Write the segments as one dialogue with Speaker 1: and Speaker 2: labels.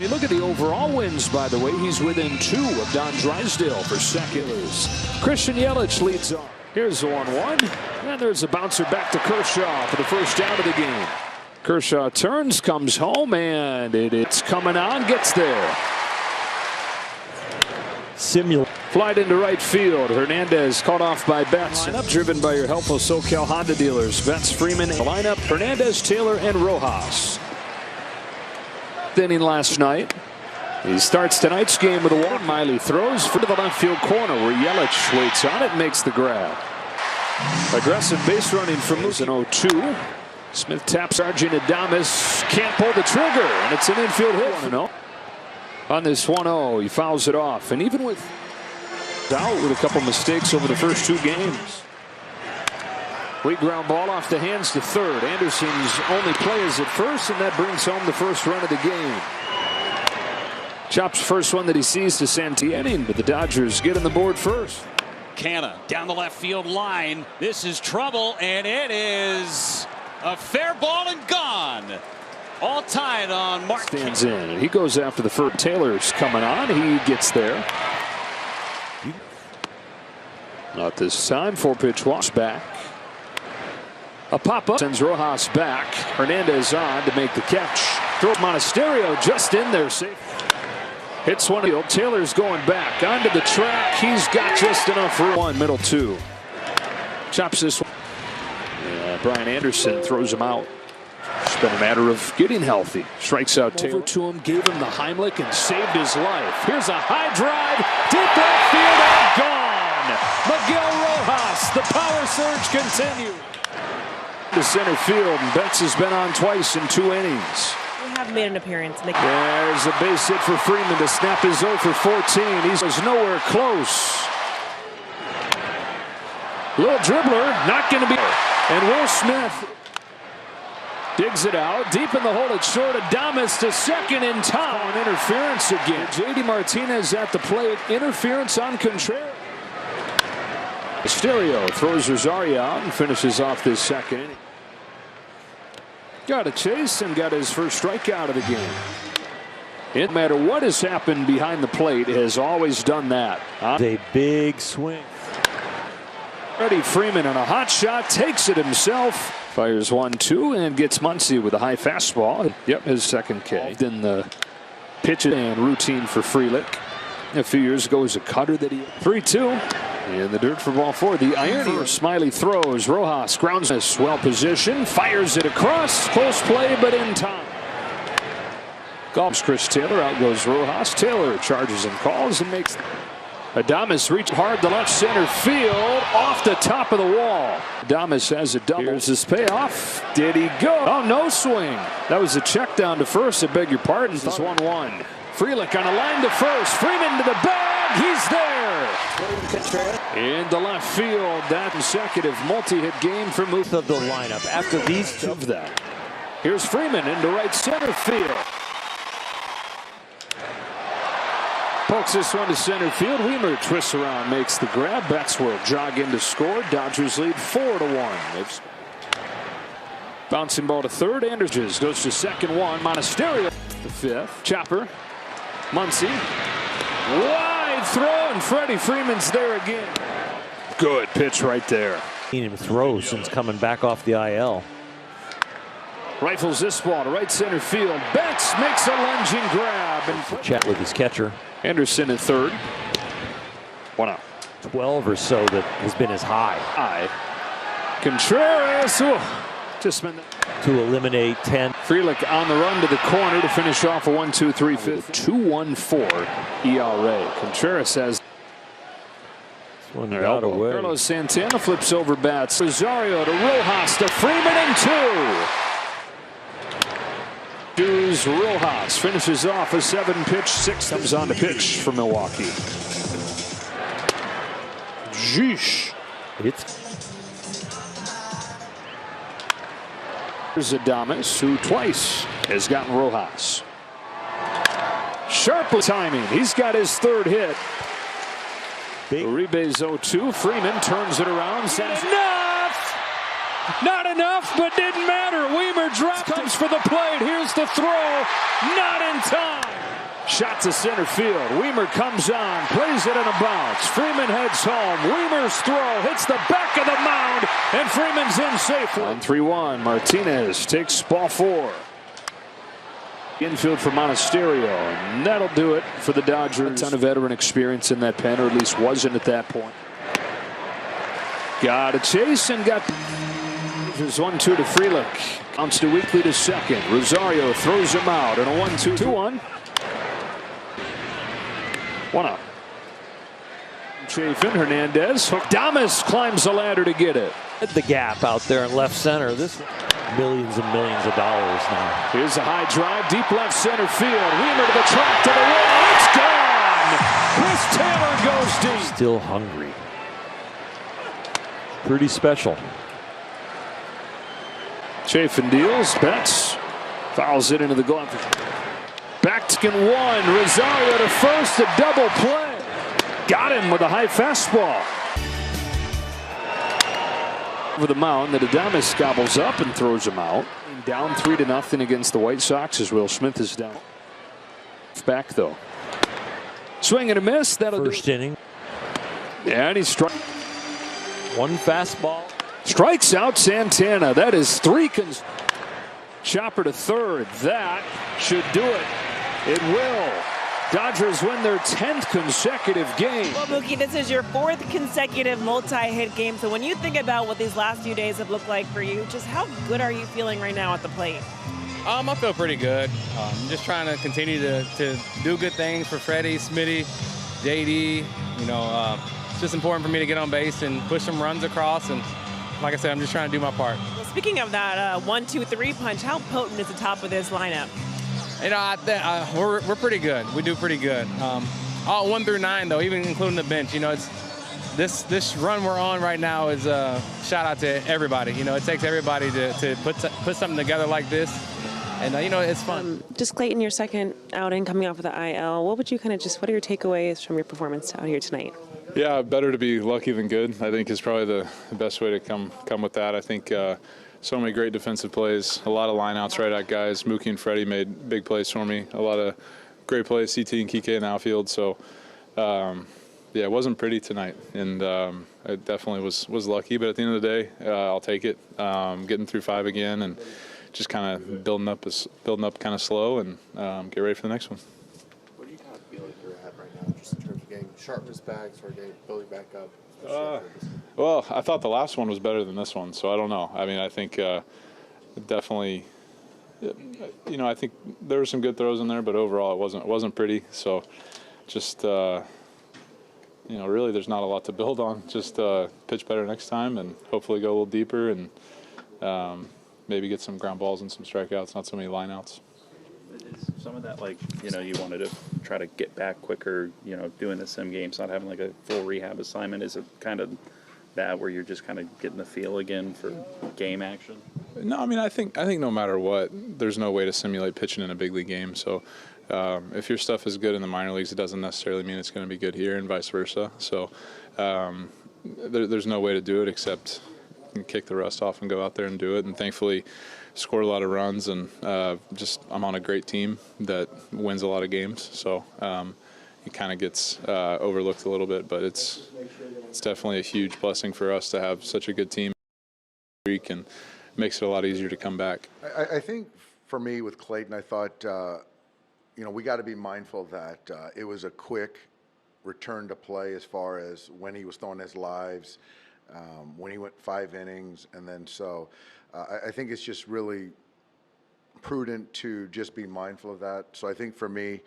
Speaker 1: You look at the overall wins, by the way. He's within 2 of Don Drysdale for second. Christian Yelich leads on. Here's the 1-1. And there's a bouncer back to Kershaw for the first out of the game. Kershaw turns, comes home, and it's coming on, gets there. Flight into right field. Hernandez caught off by Betts. Lineup driven by your helpful SoCal Honda dealers. Betts, Freeman, lineup, Hernandez, Taylor, and Rojas. Inning last night. He starts tonight's game with a walk. Miley throws for the left field corner where Yelich waits on it and makes the grab. Aggressive base running from Moose in 0-2. Smith taps Sargent Adames. Can't pull the trigger, and it's an infield hit. 1-0. On this 1-0, he fouls it off. And even with out with a couple mistakes over the first 2 games. Weak ground ball off the hands to third. Anderson's only play is at first, and that brings home the first run of the game. Chops first one that he sees to Santiago, but the Dodgers get on the board first.
Speaker 2: Canna down the left field line. This is trouble, and it is a fair ball and gone. All tied on Mark.
Speaker 1: Stands in, and he goes after the first. Taylor's coming on. He gets there. Not this time. 4-pitch walk back. A pop-up sends Rojas back. Hernandez on to make the catch. Throw Monasterio just in there. Safe. Hits one. Taylor's going back onto the track. He's got just enough for 1. Middle 2. Chops this one. Yeah, Brian Anderson throws him out. It's been a matter of getting healthy. Strikes out Taylor. Over to him, gave him the Heimlich and saved his life. Here's a high drive. Deep left field and gone. Miguel Rojas. The power surge continues. To center field, and Betts has been on twice in 2 innings.
Speaker 3: We have made an appearance.
Speaker 1: There's a base hit for Freeman to snap his 0 for 14. He's nowhere close. Little dribbler, not going to be. And Will Smith digs it out deep in the hole at short. Adames to second in time. Interference again. J.D. Martinez at the plate. Interference on Contreras. Stereo throws Rosario out and finishes off this second inning. Got a chase and got his first strikeout of the game. No matter what has happened behind the plate, has always done that.
Speaker 4: A big swing.
Speaker 1: Freddie Freeman on a hot shot, takes it himself. Fires 1-2 and gets Muncy with a high fastball. Yep, his second K. In the pitch and routine for Frelick. A few years ago, was a cutter that he 3-2. In the dirt for ball 4. The irony. Smiley throws. Rojas grounds this well position. Fires it across. Close play, but in time. Golfs Chris Taylor. Out goes Rojas. Taylor charges and calls and makes. Adames reach hard to left center field. Off the top of the wall. Adames has a double. Here's his payoff. Did he go? Oh, no swing. That was a check down to first. I beg your pardon. It's 1-1. Frelick on a line to first. Freeman to the bag. He's there. In the left field. That consecutive multi-hit game for Moose
Speaker 4: of the lineup. After these 2
Speaker 1: of that. Here's Freeman into right center field. Pokes this one to center field. Weimer twists around, makes the grab. Betts will jog in to score. Dodgers lead 4-1. Bouncing ball to third. Anderson goes to second. 1. Monasterio. The 5th. Chopper. Muncy. Wide throw, and Freddie Freeman's there again. Good pitch right there.
Speaker 4: Seen him throw since coming back off the IL.
Speaker 1: Rifles this ball to right center field. Betts makes a lunging grab. And
Speaker 4: chat with his catcher.
Speaker 1: Anderson at third. 1 out.
Speaker 4: 12 or so that has been his high.
Speaker 1: Contreras. Just been
Speaker 4: to eliminate 10.
Speaker 1: Frelick on the run to the corner to finish off a 1-2-3 fifth. 2.14 ERA. Contreras has
Speaker 4: one out away.
Speaker 1: Carlos Santana flips over bats. Rosario to Rojas to Freeman and 2. Hughes Rojas finishes off a 7-pitch 6. Comes on to pitch for Milwaukee. Jeesh. Here's Adames, who twice has gotten Rojas. Sharp timing. He's got his 3rd hit. Uribe's 0-2. Freeman turns it around. Sends enough! Not enough, but didn't matter. Weimer drops, comes for the plate. Here's the throw. Not in time. Shot to center field. Weimer comes on, plays it in a bounce. Freeman heads home. Weimer's throw hits the back of the mound, and Freeman's in safely. On 3-1, Martinez takes ball 4. Infield for Monasterio, and that'll do it for the Dodgers. A ton of veteran experience in that pen, or at least wasn't at that point. Got a chase and got. There's 1-2 to Frelick. Counts to Weekly to second. Rosario throws him out, and a 1-2. 2-1. 1 out. Chafin, Hernandez. Damas climbs the ladder to get it.
Speaker 4: The gap out there in left center. This millions and millions of dollars now.
Speaker 1: Here's a high drive, deep left center field. Weimer to the track, to the wall. It's gone. Chris Taylor goes deep.
Speaker 4: Still hungry. Pretty special.
Speaker 1: Chafin deals, Betts fouls it into the glove. Back-to-1, Rosario to first, a double play. Got him with a high fastball. Over the mound, that Adames gobbles up and throws him out. Down 3-0 against the White Sox as Will Smith is down. Back though. Swing and a miss. That'll
Speaker 4: First inning.
Speaker 1: Yeah, and he struck.
Speaker 4: One fastball.
Speaker 1: Strikes out Santana. That is 3. Chopper to third. That should do it. It will. Dodgers win their 10th consecutive game.
Speaker 3: Well, Mookie, this is your 4th consecutive multi-hit game. So when you think about what these last few days have looked like for you, just how good are you feeling right now at the plate?
Speaker 5: I feel pretty good. I'm just trying to continue to do good things for Freddie, Smitty, JD. You know, it's just important for me to get on base and push some runs across. And like I said, I'm just trying to do my part.
Speaker 3: Well, speaking of that 1-2-3 punch, how potent is the top of this lineup?
Speaker 5: You know, we're pretty good. We do pretty good. All 1 through 9, though, even including the bench. You know, it's this run we're on right now is a shout out to everybody. You know, it takes everybody to put something together like this, and you know, it's fun.
Speaker 3: Just Clayton, your second outing coming off of the IL. What would you what are your takeaways from your performance out here tonight?
Speaker 6: Yeah, better to be lucky than good, I think, is probably the best way to come with that. I think so many great defensive plays, a lot of lineouts right at guys. Mookie and Freddie made big plays for me. A lot of great plays, CT and Kike in the outfield. So, yeah, it wasn't pretty tonight, and I definitely was lucky. But at the end of the day, I'll take it. Getting through 5 again, and just kind of building up kind of slow, and get ready for the next one.
Speaker 7: What do you kind of feel like you're at right now, just in terms of getting sharpness back, or getting building back up?
Speaker 6: Well, I thought the last one was better than this one, so I don't know. I mean, I think definitely, you know, I think there were some good throws in there, but overall it wasn't pretty. So just, you know, really there's not a lot to build on. Just pitch better next time and hopefully go a little deeper and maybe get some ground balls and some strikeouts, not so many lineouts.
Speaker 8: Is some of that, like, you know, you wanted to try to get back quicker, you know, doing the sim games, not having like a full rehab assignment? Is it kind of that where you're just kind of getting the feel again for game action?
Speaker 6: No, I mean, I think no matter what, there's no way to simulate pitching in a big league game. So if your stuff is good in the minor leagues, it doesn't necessarily mean it's going to be good here and vice versa. So there's no way to do it except kick the rust off and go out there and do it. And thankfully scored a lot of runs, and I'm on a great team that wins a lot of games. So it kind of gets overlooked a little bit, but it's definitely a huge blessing for us to have such a good team, and makes it a lot easier to come back.
Speaker 9: I think for me with Clayton, I thought, you know, we got to be mindful that it was a quick return to play as far as when he was throwing his lives, when he went 5 innings, and then so I think it's just really prudent to just be mindful of that. So I think for me,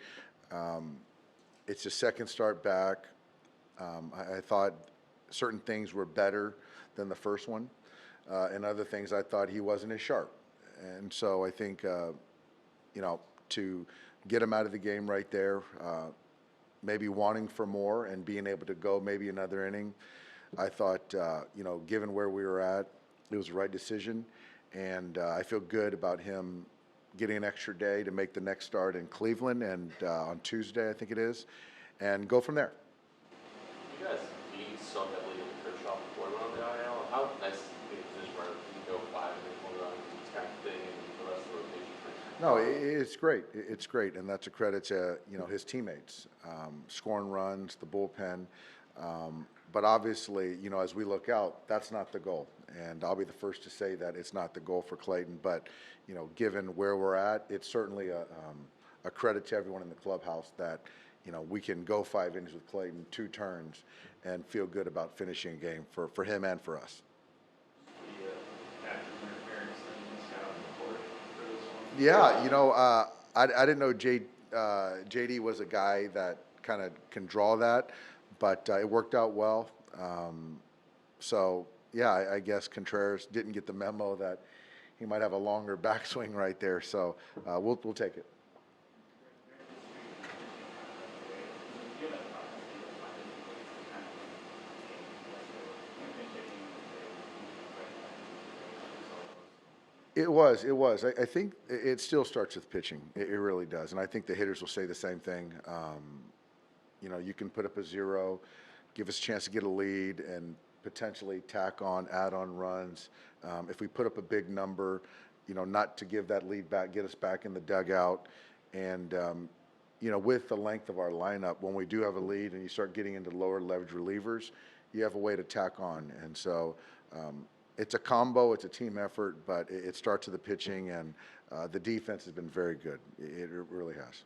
Speaker 9: it's a second start back. I thought certain things were better than the first one, and other things I thought he wasn't as sharp. And so I think, you know, to get him out of the game right there, maybe wanting for more and being able to go maybe another inning, I thought, you know, given where we were at, it was the right decision. And I feel good about him getting an extra day to make the next start in Cleveland and on Tuesday, I think it is, and go from there.
Speaker 10: You guys beat so heavily in the Kershaw before on the IL. How nice to be in a position where you go 5 and 1 run, kind of thing, and the rest of the rotation?
Speaker 9: No, it's great. It's great, and that's a credit to his teammates, scoring runs, the bullpen. But obviously, as we look out, that's not the goal. And I'll be the first to say that it's not the goal for Clayton. But given where we're at, it's certainly a credit to everyone in the clubhouse that we can go 5 innings with Clayton, 2 turns, and feel good about finishing a game for him and for us. Yeah, I didn't know JD was a guy that kind of can draw that, but it worked out well. So, yeah, I guess Contreras didn't get the memo that he might have a longer backswing right there. So we'll take it. It was. I think it still starts with pitching. It really does. And I think the hitters will say the same thing. You can put up a 0, give us a chance to get a lead, and potentially add on runs. If we put up a big number, not to give that lead back, get us back in the dugout. And, with the length of our lineup, when we do have a lead and you start getting into lower leverage relievers, you have a way to tack on. And so, it's a combo, it's a team effort, but it starts with the pitching, and the defense has been very good. It really has.